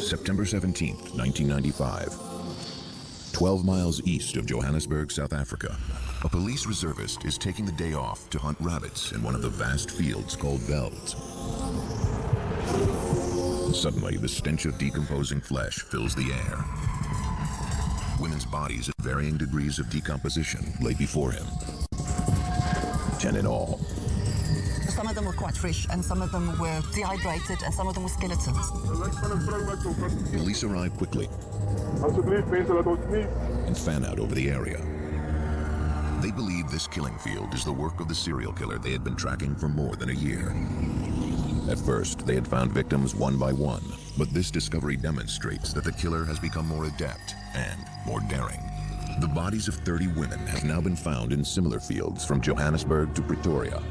September 17th, 1995. 12 miles east of Johannesburg, South Africa, a police reservist is taking the day off to hunt rabbits in one of the vast fields called velds. Suddenly, the stench of decomposing flesh fills the air. Women's bodies at varying degrees of decomposition lay before him. 10 in all. Some of them were quite fresh, and some of them were dehydrated, and some of them were skeletons. Police arrive quickly and fan out over the area. They believe this killing field is the work of the serial killer they had been tracking for more than a year. At first, they had found victims one by one, but this discovery demonstrates that the killer has become more adept and more daring. The bodies of 30 women have now been found in similar fields from Johannesburg to Pretoria.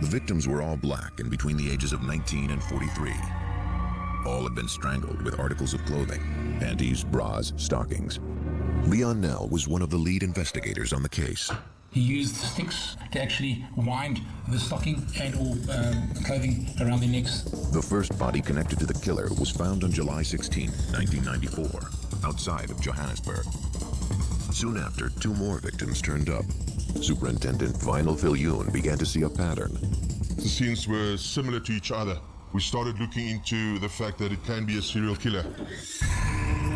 The victims were all black and between the ages of 19 and 43. All had been strangled with articles of clothing, panties, bras, stockings. Leon Nell was one of the lead investigators on the case. He used sticks to actually wind the stocking and or clothing around their necks. The first body connected to the killer was found on July 16, 1994, outside of Johannesburg. Soon after, 2 more victims turned up. Superintendent Vinyl Viljoen began to see a pattern. The scenes were similar to each other. We started looking into the fact that it can be a serial killer.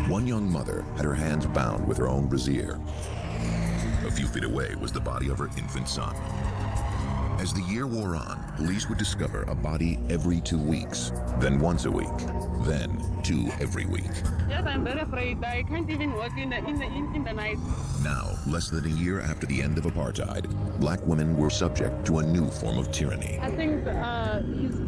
One young mother had her hands bound with her own brassiere. A few feet away was the body of her infant son. As the year wore on, police would discover a body every 2 weeks, then once a week, then 2 every week. Yes, I'm very afraid. I can't even walk in the night. Now, less than a year after the end of apartheid, black women were subject to a new form of tyranny. I think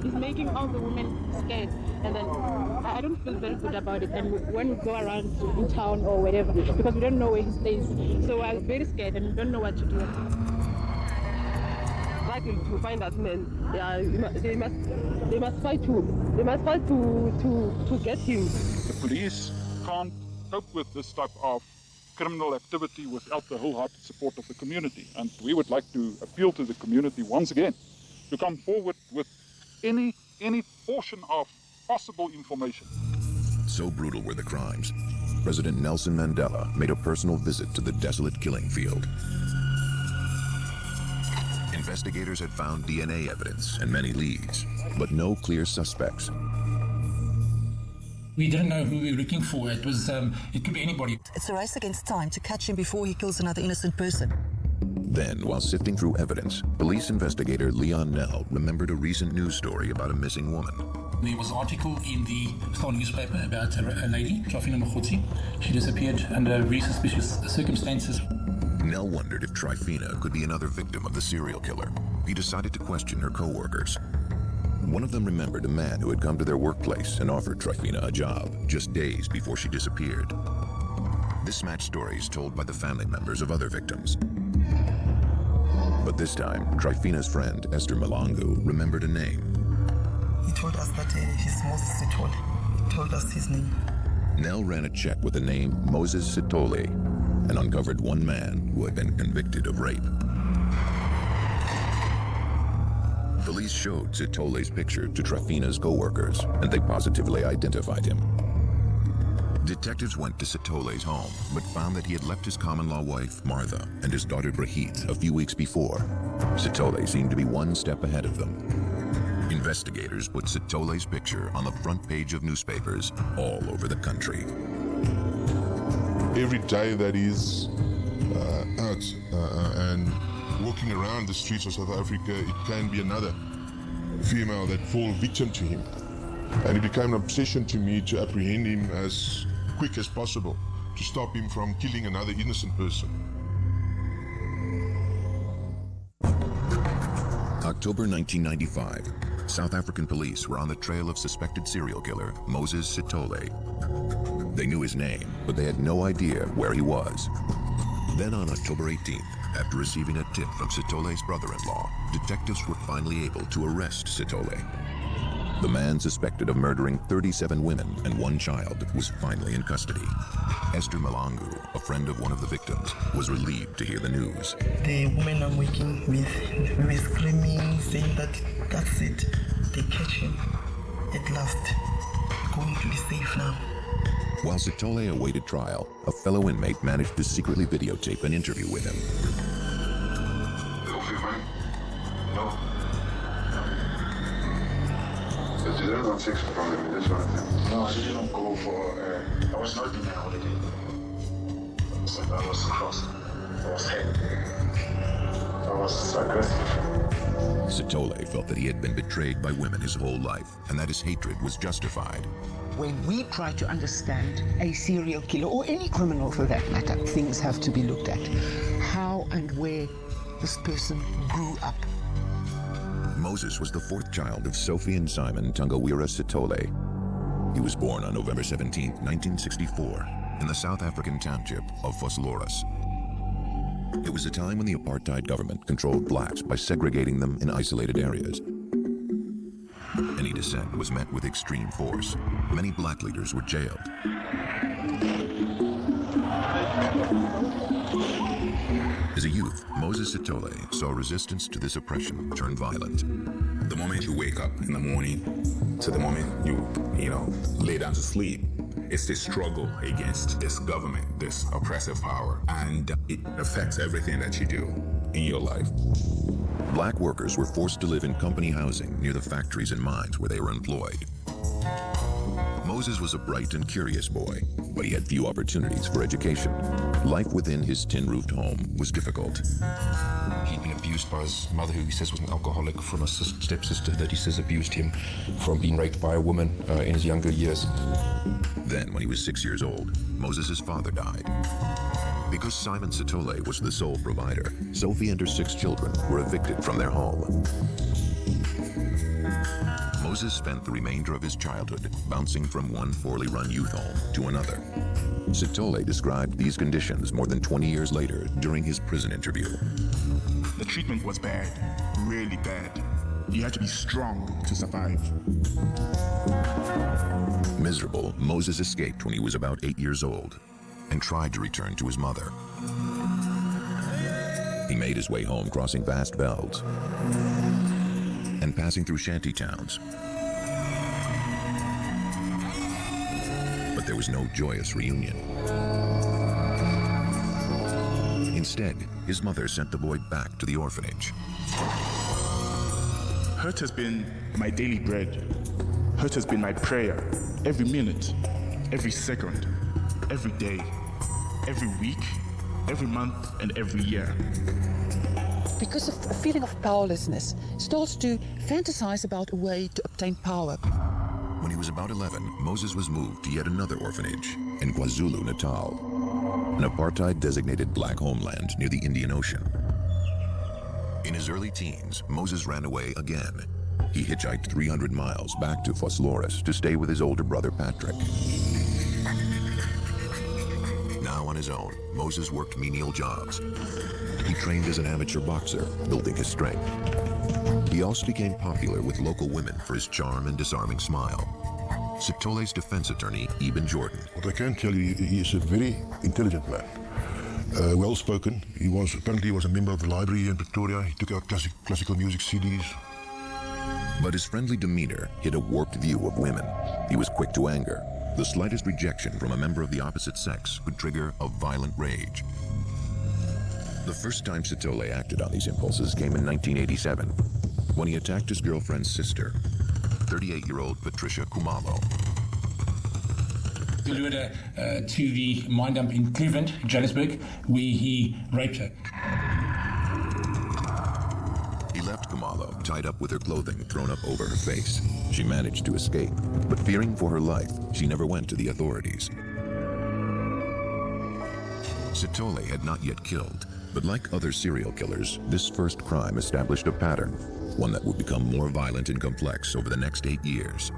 he's making all the women scared, and then I don't feel very good about it. And when we go around in town or wherever, because we don't know where he stays, so I'm very scared and we don't know what to do. To find that man, yeah, they must fight to get him. The police can't cope with this type of criminal activity without the wholehearted support of the community, and we would like to appeal to the community once again to come forward with any portion of possible information. So brutal were the crimes, President Nelson Mandela made a personal visit to the desolate killing field. Investigators had found DNA evidence and many leads, but no clear suspects. We didn't know who we were looking for. It could be anybody. It's a race against time to catch him before he kills another innocent person. Then, while sifting through evidence, police investigator Leon Nell remembered a recent news story about a missing woman. There was an article in the Sithole newspaper about a lady, Trifina Mokgotsi. She disappeared under very suspicious circumstances. Nell wondered if Trifina could be another victim of the serial killer. He decided to question her co-workers. One of them remembered a man who had come to their workplace and offered Trifina a job just days before she disappeared. This matched stories told by the family members of other victims. But this time, Trifina's friend, Esther Malangu, remembered a name. He told us that his Moses Sithole. He told us his name. Nell ran a check with the name Moses Sithole and uncovered one man who had been convicted of rape. Police showed Sithole's picture to Trifina's co-workers, and they positively identified him. Detectives went to Sithole's home, but found that he had left his common-law wife, Martha, and his daughter, Brigitte, a few weeks before. Sithole seemed to be one step ahead of them. Investigators put Sithole's picture on the front page of newspapers all over the country. Every day that he's out and walking around the streets of South Africa, it can be another female that falls victim to him. And it became an obsession to me to apprehend him as quick as possible, to stop him from killing another innocent person. October 1995, South African police were on the trail of suspected serial killer Moses Sithole. They knew his name, but they had no idea where he was. Then on October 18th, after receiving a tip from Sithole's brother-in-law, detectives were finally able to arrest Sithole. The man suspected of murdering 37 women and 1 child was finally in custody. Esther Malangu, a friend of one of the victims, was relieved to hear the news. The woman I'm working with, we were screaming, saying that that's it, they catch him at last, going to be safe now. While Sithole awaited trial, a fellow inmate managed to secretly videotape an interview with him. No. But you didn't have sex from them, this sort of thing? No, I didn't go for, I was not in a holiday. So I was cross. I was hurt. I was aggressive. Sithole felt that he had been betrayed by women his whole life, and that his hatred was justified. When we try to understand a serial killer, or any criminal for that matter, things have to be looked at. How and where this person grew up. Moses was the fourth child of Sophie and Simon Tangawira Sithole. He was born on November 17, 1964, in the South African township of Vosloorus. It was a time when the apartheid government controlled blacks by segregating them in isolated areas. Any dissent was met with extreme force. Many black leaders were jailed. As a youth, Moses Sithole saw resistance to this oppression turn violent. The moment you wake up in the morning to the moment you lay down to sleep, it's this struggle against this government, this oppressive power, and it affects everything that you do in your life. Black workers were forced to live in company housing near the factories and mines where they were employed. Moses was a bright and curious boy, but he had few opportunities for education. Life within his tin-roofed home was difficult. He'd been abused by his mother, who he says was an alcoholic, from a stepsister that he says abused him, from being raped by a woman in his younger years. Then, when he was 6 years old, Moses' father died. Because Simon Sithole was the sole provider, Sophie and her 6 children were evicted from their home. Moses spent the remainder of his childhood bouncing from one poorly run youth home to another. Sithole described these conditions more than 20 years later during his prison interview. The treatment was bad, really bad. You had to be strong to survive. Miserable, Moses escaped when he was about 8 years old and tried to return to his mother. He made his way home crossing vast velds and passing through shanty towns. But there was no joyous reunion. Instead, his mother sent the boy back to the orphanage. Hurt has been my daily bread. Hurt has been my prayer. Every minute, every second, every day, every week, every month, and every year. Because of a feeling of powerlessness, starts to fantasize about a way to obtain power. When he was about 11, Moses was moved to yet another orphanage in KwaZulu-Natal, an apartheid-designated black homeland near the Indian Ocean. In his early teens, Moses ran away again. He hitchhiked 300 miles back to Vosloorus to stay with his older brother Patrick. Now on his own, Moses worked menial jobs. He trained as an amateur boxer, building his strength. He also became popular with local women for his charm and disarming smile. Sithole's defense attorney, Eben Jordan. What I can tell you, he is a very intelligent man. Well-spoken. Apparently he was a member of the library in Pretoria. He took out classical music CDs. But his friendly demeanor hid a warped view of women. He was quick to anger. The slightest rejection from a member of the opposite sex could trigger a violent rage. The first time Sithole acted on these impulses came in 1987, when he attacked his girlfriend's sister, 38-year-old Patricia Kumalo. He lured her to the mine dump in Cleveland, Johannesburg, where he raped her. He left Kumalo tied up with her clothing thrown up over her face. She managed to escape, but fearing for her life, she never went to the authorities. Sithole had not yet killed, but like other serial killers, this first crime established a pattern, one that would become more violent and complex over the next 8 years.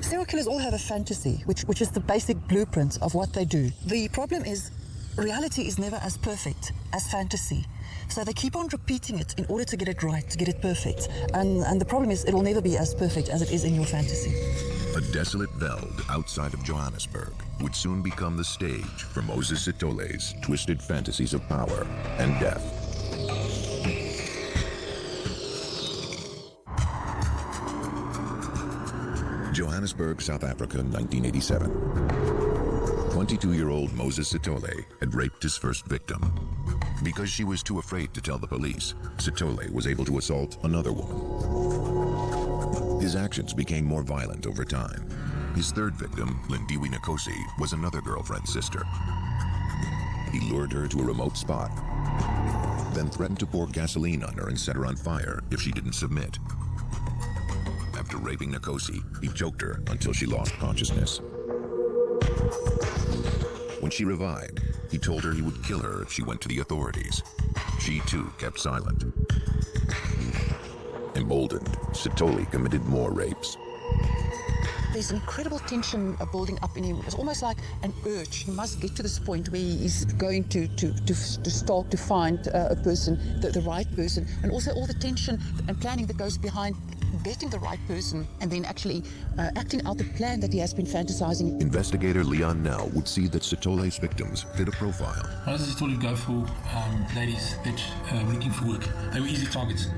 Serial killers all have a fantasy, which is the basic blueprint of what they do. The problem is, reality is never as perfect as fantasy. So they keep on repeating it in order to get it right, to get it perfect. And the problem is, it will never be as perfect as it is in your fantasy. A desolate veld outside of Johannesburg would soon become the stage for Moses Sithole's twisted fantasies of power and death. Johannesburg, South Africa, 1987. 22-year-old Moses Sithole had raped his first victim. Because she was too afraid to tell the police, Sithole was able to assault another woman. His actions became more violent over time. His third victim, Lindiwe Nkosi, was another girlfriend's sister. He lured her to a remote spot, then threatened to pour gasoline on her and set her on fire if she didn't submit. After raping Nkosi, he choked her until she lost consciousness. When she revived, he told her he would kill her if she went to the authorities. She too kept silent. Emboldened, Sithole committed more rapes. There's incredible tension building up in him. It's almost like an urge. He must get to this point where he is going to start to find a person, the right person, and also all the tension and planning that goes behind getting the right person and then actually acting out the plan that he has been fantasizing. Investigator Leon Nell would see that Sithole's victims fit a profile. Why does Sithole go for ladies that were looking for work? They were easy targets.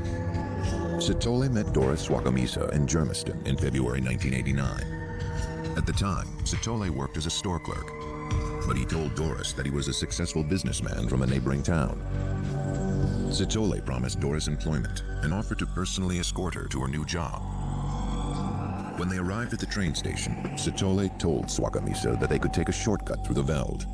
Sithole met Doris Swakamisa in Germiston in February 1989. At the time, Sithole worked as a store clerk, but he told Doris that he was a successful businessman from a neighboring town. Sithole promised Doris employment and offered to personally escort her to her new job. When they arrived at the train station, Sithole told Swakamisa that they could take a shortcut through the veld.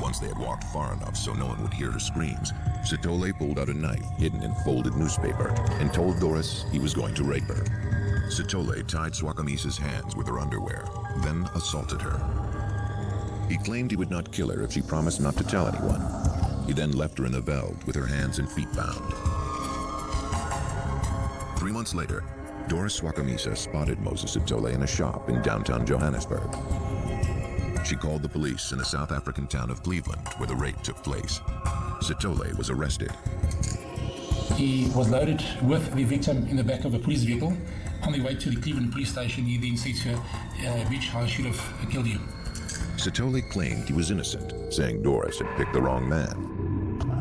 Once they had walked far enough so no one would hear her screams, Sithole pulled out a knife hidden in folded newspaper and told Doris he was going to rape her. Sithole tied Swakamisa's hands with her underwear, then assaulted her. He claimed he would not kill her if she promised not to tell anyone. He then left her in the veld with her hands and feet bound. 3 months later, Doris Swakamisa spotted Moses Sithole in a shop in downtown Johannesburg. She called the police in the South African town of Cleveland, where the rape took place. Sithole was arrested. He was loaded with the victim in the back of a police vehicle. On the way to the Cleveland police station, he then said to her, "Bitch, I should have killed you." Sithole claimed he was innocent, saying Doris had picked the wrong man.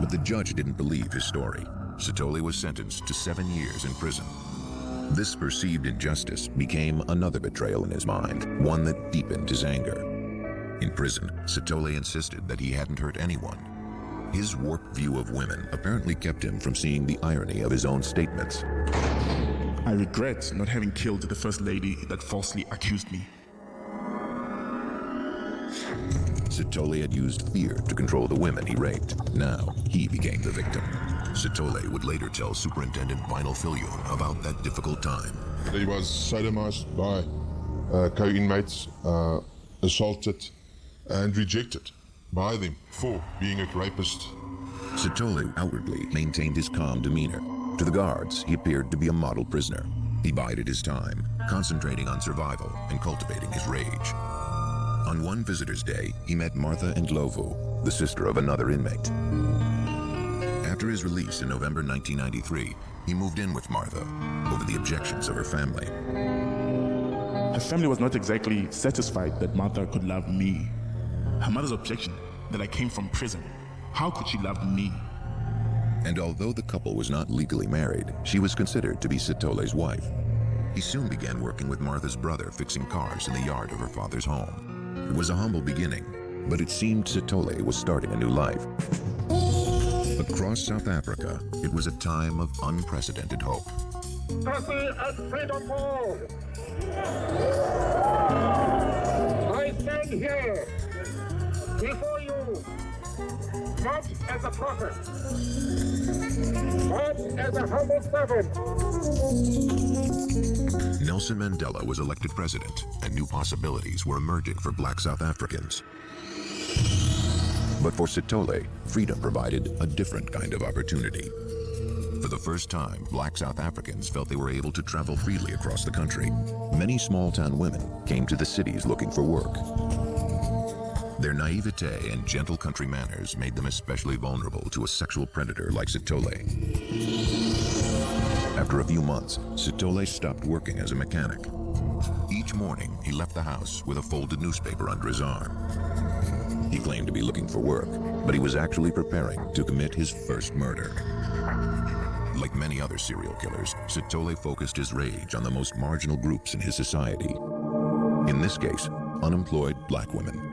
But the judge didn't believe his story. Sithole was sentenced to 7 years in prison. This perceived injustice became another betrayal in his mind, one that deepened his anger. In prison, Sithole insisted that he hadn't hurt anyone. His warped view of women apparently kept him from seeing the irony of his own statements. I regret not having killed the first lady that falsely accused me. Sithole had used fear to control the women he raped. Now, he became the victim. Sithole would later tell Superintendent Vinyl Fillion about that difficult time. He was sodomized by co-inmates, assaulted and rejected by them for being a rapist. Sithole outwardly maintained his calm demeanor. To the guards, he appeared to be a model prisoner. He bided his time, concentrating on survival and cultivating his rage. On one visitor's day, he met Martha Ndlovu, the sister of another inmate. After his release in November 1993, he moved in with Martha over the objections of her family. Her family was not exactly satisfied that Martha could love me. Her mother's objection that I came from prison. How could she love me? And although the couple was not legally married, she was considered to be Sithole's wife. He soon began working with Martha's brother fixing cars in the yard of her father's home. It was a humble beginning, but it seemed Sithole was starting a new life. Across South Africa, it was a time of unprecedented hope. I stand here before you not as a prophet, but as a humble servant. Nelson Mandela was elected president, and new possibilities were emerging for black South Africans. But for Sithole, freedom provided a different kind of opportunity. For the first time, black South Africans felt they were able to travel freely across the country. Many small-town women came to the cities looking for work. Their naivete and gentle country manners made them especially vulnerable to a sexual predator like Sithole. After a few months, Sithole stopped working as a mechanic. Each morning, he left the house with a folded newspaper under his arm. He claimed to be looking for work, but he was actually preparing to commit his first murder. Like many other serial killers, Sithole focused his rage on the most marginal groups in his society. In this case, unemployed black women.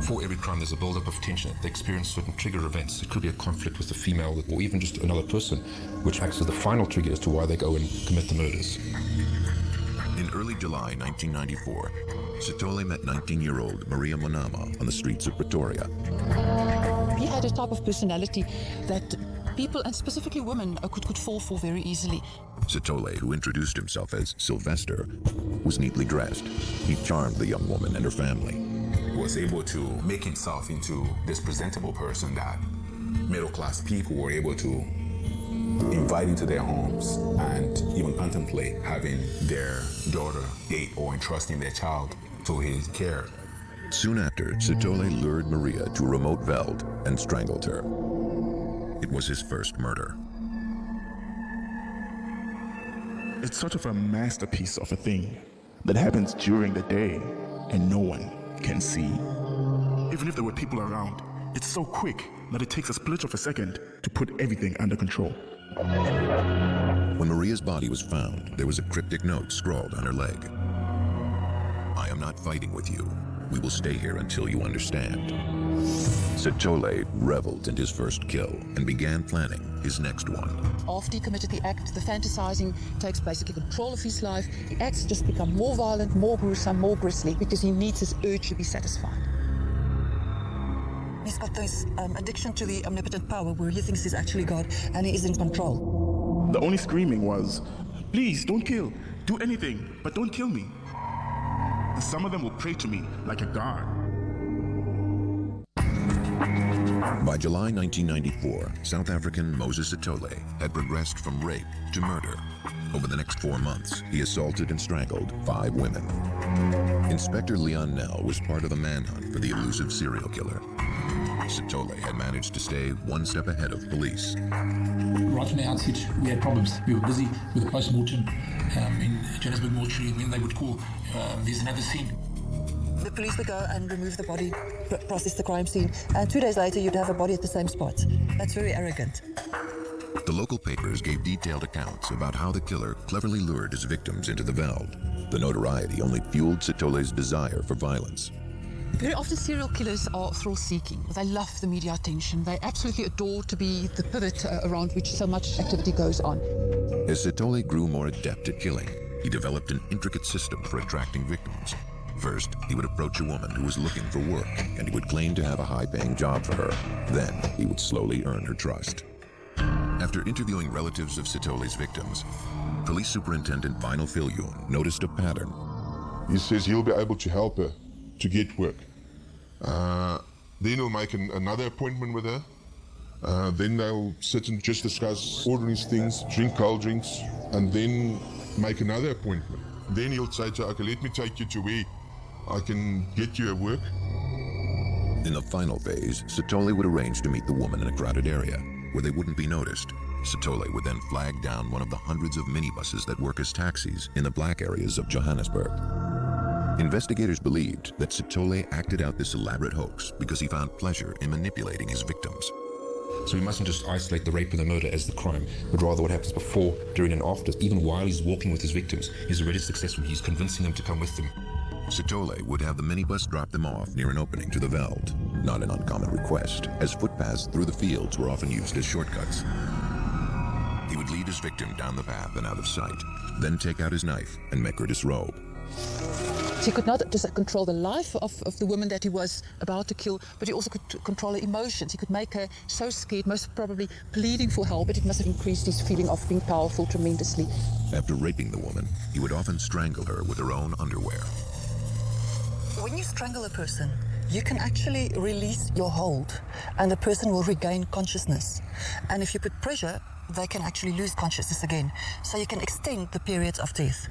For every crime, there's a build-up of tension. They experience certain trigger events. It could be a conflict with the female or even just another person, which acts as the final trigger as to why they go and commit the murders. In early July 1994, Sithole met 19-year-old Maria Monama on the streets of Pretoria. He had a type of personality that people, and specifically women, could fall for very easily. Sithole, who introduced himself as Sylvester, was neatly dressed. He charmed the young woman and her family. Was able to make himself into this presentable person that middle-class people were able to invite into their homes and even contemplate having their daughter date or entrusting their child to his care. Soon after, Sithole lured Maria to a remote veld and strangled her. It was his first murder. It's sort of a masterpiece of a thing that happens during the day and no one can see. Even if there were people around, it's so quick that it takes a split of a second to put everything under control. When Maria's body was found, there was a cryptic note scrawled on her leg. "I am not fighting with you. We will stay here until you understand." Sithole reveled in his first kill and began planning his next one. After he committed the act, the fantasizing takes basically control of his life. The acts just become more violent, more gruesome, more grisly, because he needs his urge to be satisfied. He's got this addiction to the omnipotent power where he thinks he's actually God and he is in control. The only screaming was, "Please, don't kill. Do anything, but don't kill me." Some of them will pray to me like a god. By July 1994, South African Moses Sithole had progressed from rape to murder. Over the next 4 months, he assaulted and strangled 5 women. Inspector Leon Nell was part of the manhunt for the elusive serial killer. Sithole had managed to stay one step ahead of police. Right from the outset, we had problems. We were busy with the post-mortem in Johannesburg mortuary, when they would call, there's another scene. The police would go and remove the body, process the crime scene, and 2 days later you'd have a body at the same spot. That's very arrogant. The local papers gave detailed accounts about how the killer cleverly lured his victims into the veld. The notoriety only fueled Sithole's desire for violence. Very often serial killers are thrill-seeking. They love the media attention. They absolutely adore to be the pivot around which so much activity goes on. As Sithole grew more adept at killing, he developed an intricate system for attracting victims. First, he would approach a woman who was looking for work, and he would claim to have a high-paying job for her. Then, he would slowly earn her trust. After interviewing relatives of Sithole's victims, Police Superintendent Vinyl Viljoen noticed a pattern. He says he'll be able to help her to get work. Then he'll make another appointment with her. Then they'll sit and just discuss ordinary things, drink cold drinks, and then make another appointment. Then he'll say to her, "Okay, let me take you to where I can get you a work." In the final phase, Sithole would arrange to meet the woman in a crowded area where they wouldn't be noticed. Sithole would then flag down one of the hundreds of minibuses that work as taxis in the black areas of Johannesburg. Investigators believed that Sithole acted out this elaborate hoax because he found pleasure in manipulating his victims. So we mustn't just isolate the rape and the murder as the crime, but rather what happens before, during, and after. Even while he's walking with his victims, he's already successful. He's convincing them to come with him. Sithole would have the minibus drop them off near an opening to the veld. Not an uncommon request, as footpaths through the fields were often used as shortcuts. He would lead his victim down the path and out of sight, then take out his knife and make her disrobe. He could not just control the life of the woman that he was about to kill, but he also could control her emotions. He could make her so scared, most probably pleading for help, but it must have increased his feeling of being powerful tremendously. After raping the woman, he would often strangle her with her own underwear. When you strangle a person, you can actually release your hold, and the person will regain consciousness. And if you put pressure, they can actually lose consciousness again. So you can extend the periods of death.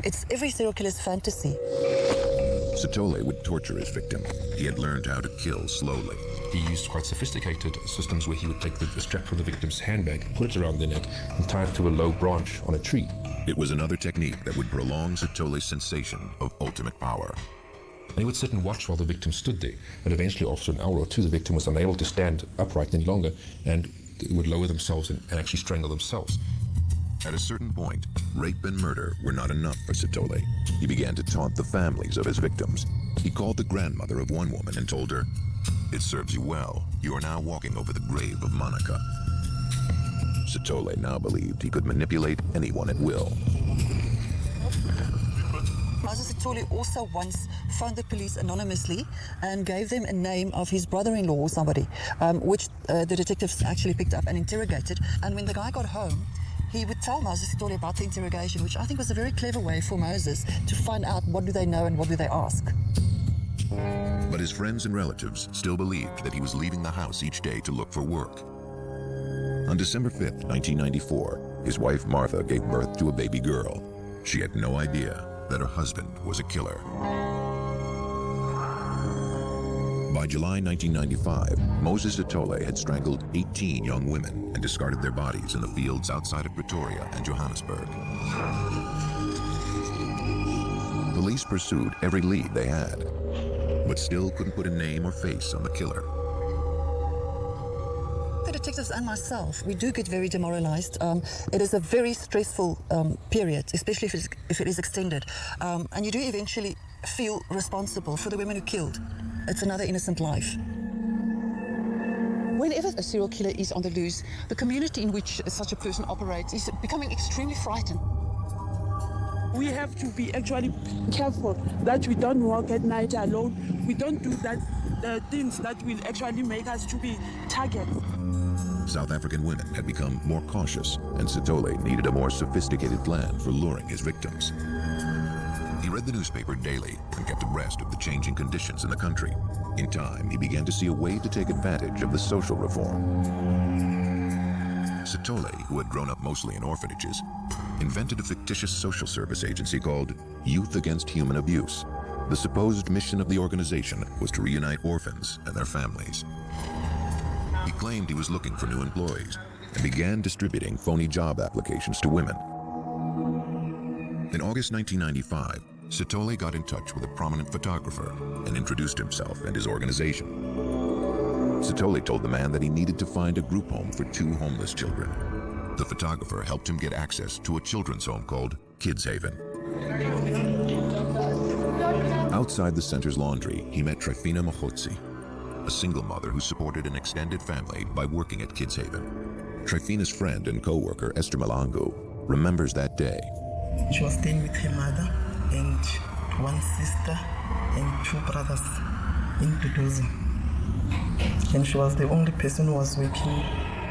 It's every serial killer's fantasy. Sithole would torture his victim. He had learned how to kill slowly. He used quite sophisticated systems where he would take the strap from the victim's handbag, put it around their neck, and tie it to a low branch on a tree. It was another technique that would prolong Sithole's sensation of ultimate power. And he would sit and watch while the victim stood there. And eventually, after an hour or two, the victim was unable to stand upright any longer, and would lower themselves and actually strangle themselves. At a certain point, rape and murder were not enough for Sithole. He began to taunt the families of his victims. He called the grandmother of one woman and told her, "It serves you well. You are now walking over the grave of Monica." Sithole now believed he could manipulate anyone at will. Moses Sithole also once phoned the police anonymously and gave them a name of his brother-in-law or somebody, which the detectives actually picked up and interrogated. And when the guy got home, he would tell Moses Sithole about the interrogation, which I think was a very clever way for Moses to find out what do they know and what do they ask. But his friends and relatives still believed that he was leaving the house each day to look for work. On December 5th, 1994, his wife Martha gave birth to a baby girl. She had no idea that her husband was a killer. By July 1995, Moses Sithole had strangled 18 young women and discarded their bodies in the fields outside of Pretoria and Johannesburg. Police pursued every lead they had, but still couldn't put a name or face on the killer. The detectives and myself, we do get very demoralized. It is a very stressful period, especially if it is extended. And you do eventually feel responsible for the women who killed. It's another innocent life. Whenever a serial killer is on the loose, the community in which such a person operates is becoming extremely frightened. We have to be actually careful that we don't walk at night alone. We don't do the things that will actually make us to be targets. South African women had become more cautious, and Sithole needed a more sophisticated plan for luring his victims. He read the newspaper daily and kept abreast of the changing conditions in the country. In time, he began to see a way to take advantage of the social reform. Sithole, who had grown up mostly in orphanages, invented a fictitious social service agency called Youth Against Human Abuse. The supposed mission of the organization was to reunite orphans and their families. He claimed he was looking for new employees and began distributing phony job applications to women. In August 1995, Sithole got in touch with a prominent photographer and introduced himself and his organization. Sithole told the man that he needed to find a group home for 2 homeless children. The photographer helped him get access to a children's home called Kids Haven. Outside the center's laundry, he met Trifina Mahotsi, a single mother who supported an extended family by working at Kids Haven. Trifina's friend and co-worker Esther Malangu remembers that day. She was staying with her mother and one sister and 2 brothers in Pretoria. And she was the only person who was working.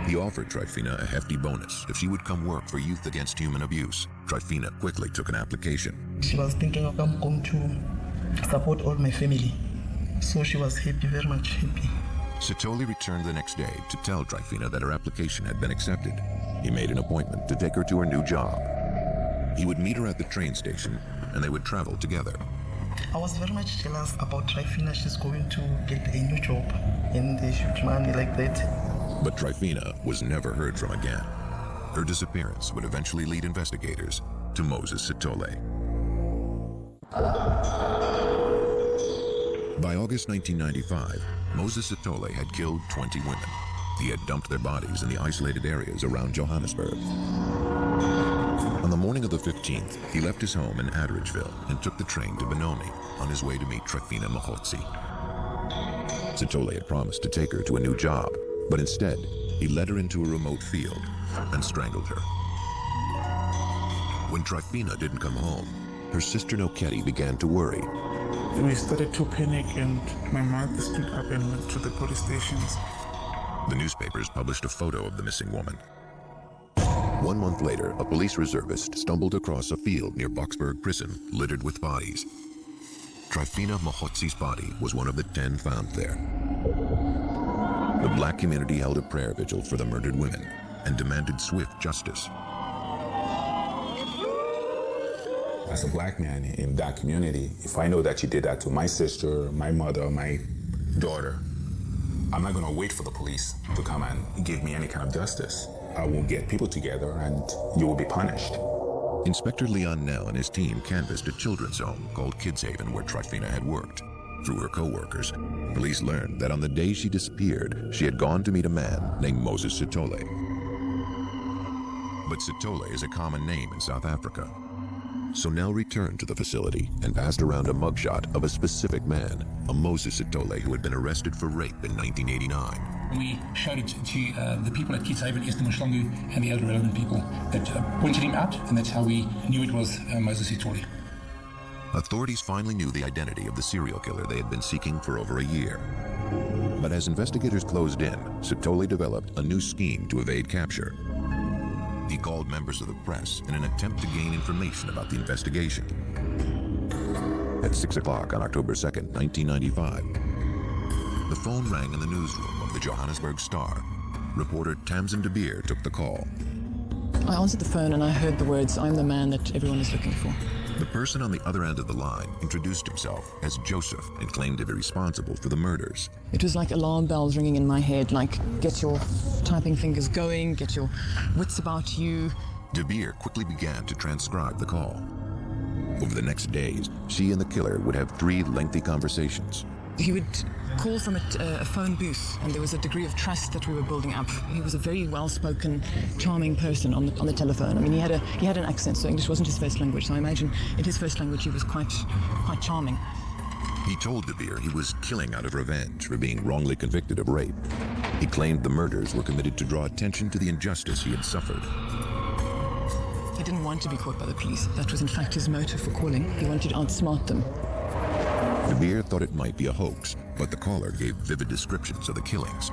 He offered Trifina a hefty bonus if she would come work for Youth Against Human Abuse. Trifina quickly took an application. She was thinking of I'm going to support all my family. So she was happy, very much happy. Sithole returned the next day to tell Trifina that her application had been accepted. He made an appointment to take her to her new job. He would meet her at the train station and they would travel together. I was very much jealous about Trifina. She's going to get a new job and they shoot money like that. But Trifina was never heard from again. Her disappearance would eventually lead investigators to Moses Sithole. By August 1995, Moses Sithole had killed 20 women. He had dumped their bodies in the isolated areas around Johannesburg. On the morning of the 15th, he left his home in Atteridgeville and took the train to Benoni on his way to meet Trifina Mahotsi. Sithole had promised to take her to a new job, but instead, he led her into a remote field and strangled her. When Trifina didn't come home, her sister Noketi began to worry. We started to panic and my mother stood up and went to the police stations. The newspapers published a photo of the missing woman. 1 month later, a police reservist stumbled across a field near Boksburg prison littered with bodies. Trifina Mahotsi's body was one of the 10 found there. The black community held a prayer vigil for the murdered women and demanded swift justice. As a black man in that community, if I know that you did that to my sister, my mother, my daughter, I'm not gonna wait for the police to come and give me any kind of justice. I will get people together and you will be punished. Inspector Leon Nell and his team canvassed a children's home called Kids Haven where Trifina had worked. Through her co-workers, police learned that on the day she disappeared, she had gone to meet a man named Moses Sithole. But Sithole is a common name in South Africa. So Nell returned to the facility and passed around a mugshot of a specific man, a Moses Sithole who had been arrested for rape in 1989. We showed it to the people at Kitshaven, Esther Mshlangu, and the other relevant people that pointed him out, and that's how we knew it was Moses Sithole. Authorities finally knew the identity of the serial killer they had been seeking for over a year. But as investigators closed in, Sithole developed a new scheme to evade capture. He called members of the press in an attempt to gain information about the investigation. At 6 o'clock on October 2nd, 1995, the phone rang in the newsroom of the Johannesburg Star. Reporter Tamsin de Beer took the call. I answered the phone and I heard the words, "I'm the man that everyone is looking for." The person on the other end of the line introduced himself as Joseph and claimed to be responsible for the murders. It was like alarm bells ringing in my head, like, get your typing fingers going, get your wits about you. De Beer quickly began to transcribe the call. Over the next days, she and the killer would have 3 lengthy conversations. He would call from a phone booth, and there was a degree of trust that we were building up. He was a very well-spoken, charming person on the telephone. I mean, he had an accent, so English wasn't his first language. So I imagine in his first language he was quite charming. He told De Beer he was killing out of revenge for being wrongly convicted of rape. He claimed the murders were committed to draw attention to the injustice he had suffered. He didn't want to be caught by the police. That was in fact his motive for calling. He wanted to outsmart them. De Beer thought it might be a hoax, but the caller gave vivid descriptions of the killings.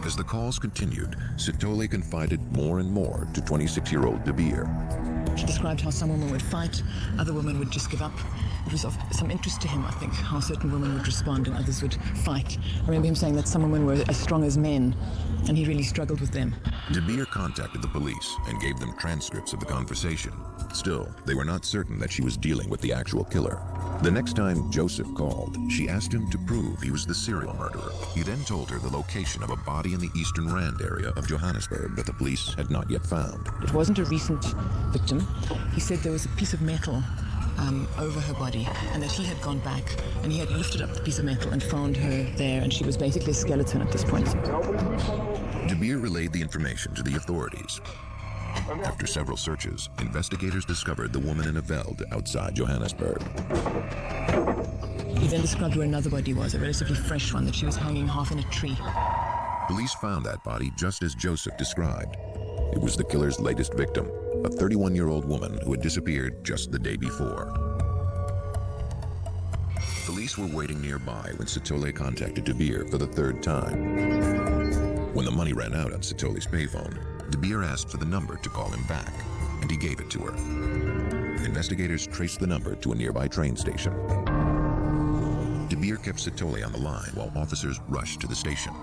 As the calls continued, Sithole confided more and more to 26-year-old De Beer. He described how some women would fight, other women would just give up. It was of some interest to him, I think, how certain women would respond and others would fight. I remember him saying that some women were as strong as men, and he really struggled with them. De Beer contacted the police and gave them transcripts of the conversation. Still, they were not certain that she was dealing with the actual killer. The next time Joseph called, she asked him to prove he was the serial murderer. He then told her the location of a body in the Eastern Rand area of Johannesburg that the police had not yet found. It wasn't a recent victim. He said there was a piece of metal over her body, and that he had gone back and he had lifted up the piece of metal and found her there, and she was basically a skeleton at this point. De Beer relayed the information to the authorities. After several searches, investigators discovered the woman in a veld outside Johannesburg. He then described where another body was, a relatively fresh one, that she was hanging half in a tree. Police found that body just as Joseph described. It was the killer's latest victim, a 31-year-old woman who had disappeared just the day before. Police were waiting nearby when Sithole contacted De Beer for the 3rd time. When the money ran out on Sithole's payphone, De Beer asked for the number to call him back, and he gave it to her. Investigators traced the number to a nearby train station. De Beer kept Sithole on the line while officers rushed to the station.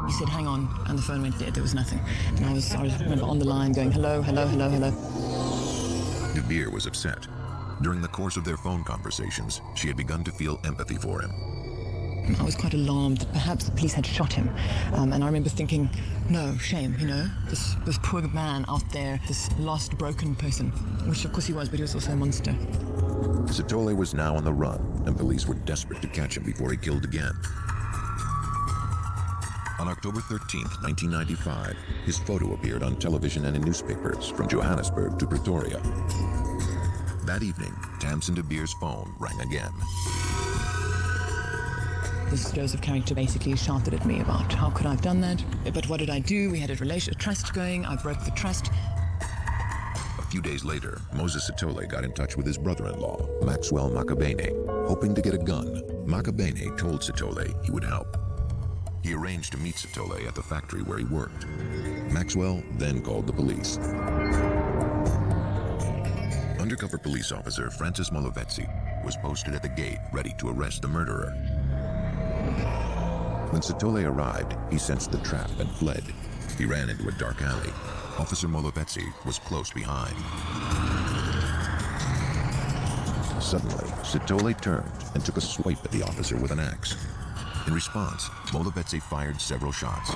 He said, "Hang on," and the phone went dead. There was nothing. And I remember on the line going, "Hello, hello, hello, hello." De Beer was upset. During the course of their phone conversations, she had begun to feel empathy for him. I was quite alarmed that perhaps the police had shot him. And I remember thinking, no, shame, this poor man out there, this lost, broken person, which of course he was, but he was also a monster. Sithole was now on the run, and police were desperate to catch him before he killed again. On October 13th, 1995, his photo appeared on television and in newspapers from Johannesburg to Pretoria. That evening, Tamsin de Beer's phone rang again. This Joseph character basically shouted at me about how could I have done that, but what did I do? We had a trust going, I broke the trust. A few days later, Moses Sithole got in touch with his brother-in-law, Maxwell Makabene, hoping to get a gun. Makabene told Sithole he would help. He arranged to meet Sithole at the factory where he worked. Maxwell then called the police. Undercover police officer Francis Molovetsi was posted at the gate ready to arrest the murderer. When Sithole arrived, he sensed the trap and fled. He ran into a dark alley. Officer Molovetsi was close behind. Suddenly, Sithole turned and took a swipe at the officer with an axe. In response, Molovetsi fired several shots.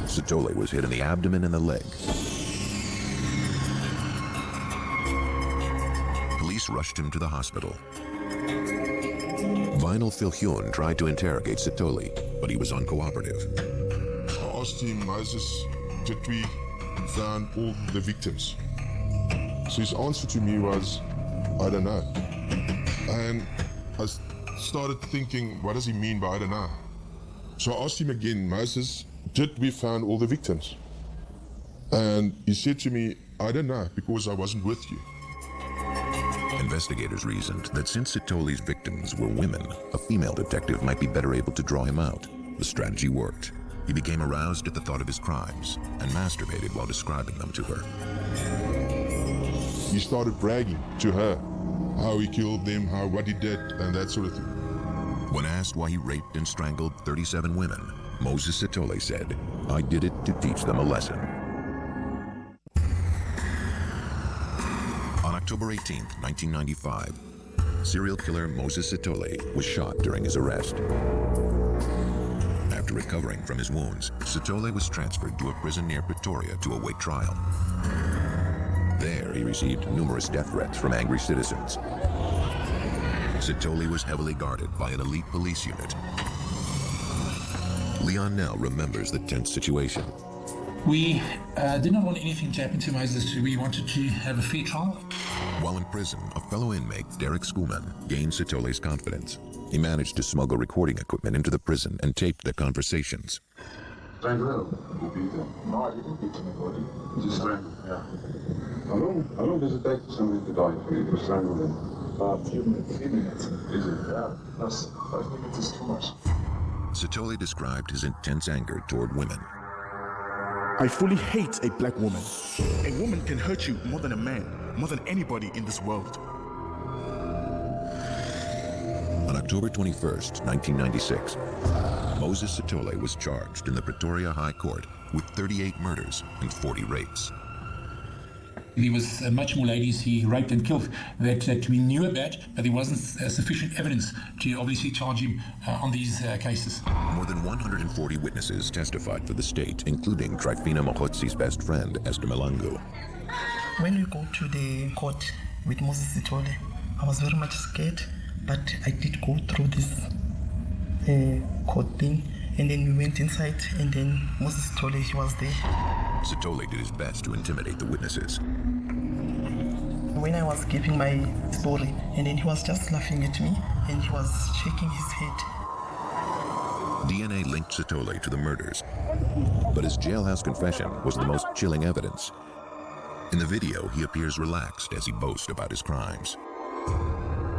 Sithole was hit in the abdomen and the leg. Police rushed him to the hospital. Vinyl Filhyun tried to interrogate Sithole, but he was uncooperative. I asked him, Moses, did we found all the victims? So his answer to me was, I don't know. And I started thinking, what does he mean by I don't know? So I asked him again, Moses, did we found all the victims? And he said to me, I don't know, because I wasn't with you. Investigators reasoned that since Sithole's victims were women, a female detective might be better able to draw him out. The strategy worked. He became aroused at the thought of his crimes and masturbated while describing them to her. He started bragging to her how he killed them, what he did, and that sort of thing. When asked why he raped and strangled 37 women, Moses Sithole said, I did it to teach them a lesson. On October 18, 1995, serial killer Moses Sithole was shot during his arrest. After recovering from his wounds, Sithole was transferred to a prison near Pretoria to await trial. There, he received numerous death threats from angry citizens. Sithole was heavily guarded by an elite police unit. Leon Nell remembers the tense situation. We did not want anything to happen to Moses. We wanted to have a fair trial. While in prison, a fellow inmate, Derek Schoolman, gained Sithole's confidence. He managed to smuggle recording equipment into the prison and taped their conversations. Strangled him? You beat him? No, I didn't beat anybody. Just strangled, yeah. How long does it take for somebody to die for you to strangle them? A few minutes. Is it? Yeah. That's, 5 minutes is too much. Sithole described his intense anger toward women. I fully hate a black woman. A woman can hurt you more than a man, more than anybody in this world. On October 21st, 1996, Moses Sithole was charged in the Pretoria High Court with 38 murders and 40 rapes. There was much more ladies he raped and killed that we knew about, but there wasn't sufficient evidence to obviously charge him on these cases. More than 140 witnesses testified for the state, including Trifina Mogotsi's best friend, Esther Malangu. When we go to the court with Moses Sithole, I was very much scared, but I did go through this court thing, and then we went inside, and then Moses Sithole, he was there. Sithole did his best to intimidate the witnesses. When I was giving my story, and then he was just laughing at me, and he was shaking his head. DNA linked Sithole to the murders, but his jailhouse confession was the most chilling evidence. In the video, he appears relaxed as he boasts about his crimes.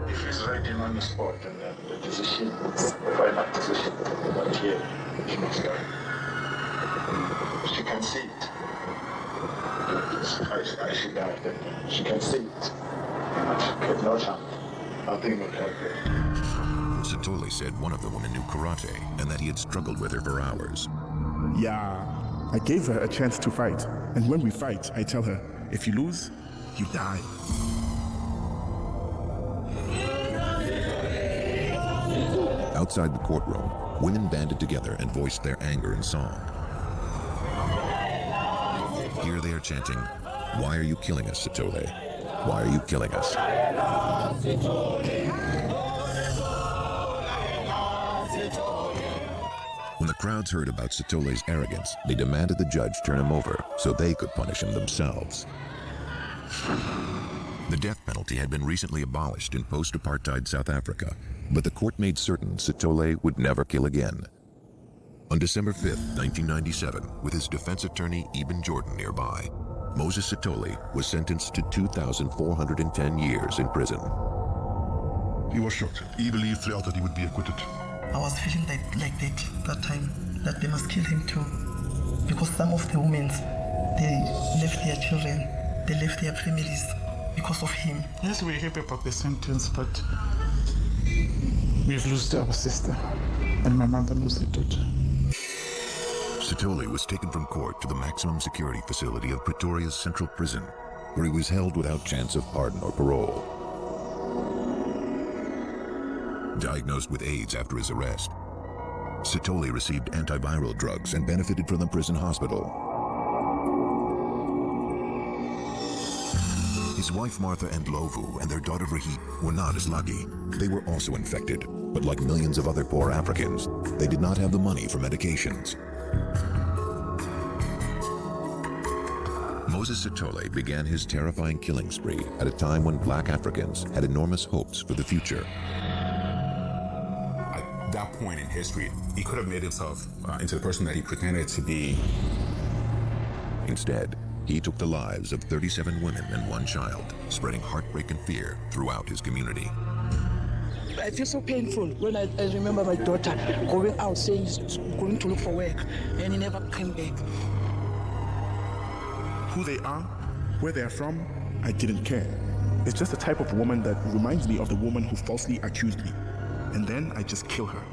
If he's writing on the spot and the decision, the final decision, but here, she must die. She can see it. I should die then. She can see it. But no chance. Nothing will help her. Sithole said one of the women knew karate and that he had struggled with her for hours. Yeah, I gave her a chance to fight. And when we fight, I tell her, if you lose, you die. Outside the courtroom, women banded together and voiced their anger in song. Here they are chanting, "Why are you killing us, Sithole? Why are you killing us?" When the crowds heard about Sithole's arrogance, they demanded the judge turn him over so they could punish him themselves. The death penalty had been recently abolished in post-apartheid South Africa, but the court made certain Sithole would never kill again. On December 5th, 1997, with his defense attorney Eben Jordan nearby, Moses Sithole was sentenced to 2,410 years in prison. He was shocked. He believed throughout that he would be acquitted. I was feeling like that time, that they must kill him too. Because some of the women, they left their children, they left their families because of him. Yes, we're happy about the sentence, but we've lost our sister, and my mother lost her daughter. Sithole was taken from court to the maximum security facility of Pretoria's Central Prison, where he was held without chance of pardon or parole. Diagnosed with AIDS after his arrest, Sithole received antiviral drugs and benefited from the prison hospital. His His wife Martha and Lovu and their daughter Rahit were not as lucky. They were also infected, but like millions of other poor Africans, they did not have the money for medications. Moses Sithole began his terrifying killing spree at a time when black Africans had enormous hopes for the future. At that point in history, he could have made himself into the person that he pretended to be. Instead, he took the lives of 37 women and 1 child, spreading heartbreak and fear throughout his community. I feel so painful when I remember my daughter going out saying he's going to look for work, and he never came back. Who they are, where they are from, I didn't care. It's just the type of woman that reminds me of the woman who falsely accused me. And then I just kill her.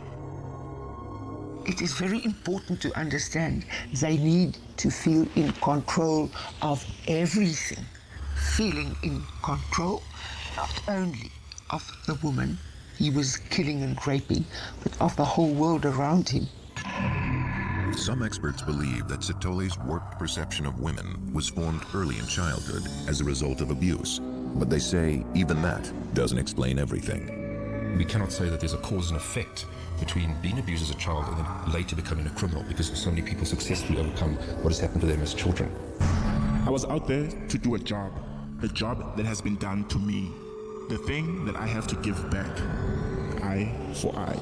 It is very important to understand they need to feel in control of everything. Feeling in control not only of the woman he was killing and raping, but of the whole world around him. Some experts believe that Sithole's warped perception of women was formed early in childhood as a result of abuse, but they say even that doesn't explain everything. We cannot say that there's a cause and effect between being abused as a child and then later becoming a criminal, because so many people successfully overcome what has happened to them as children. I was out there to do a job that has been done to me, the thing that I have to give back, eye for eye.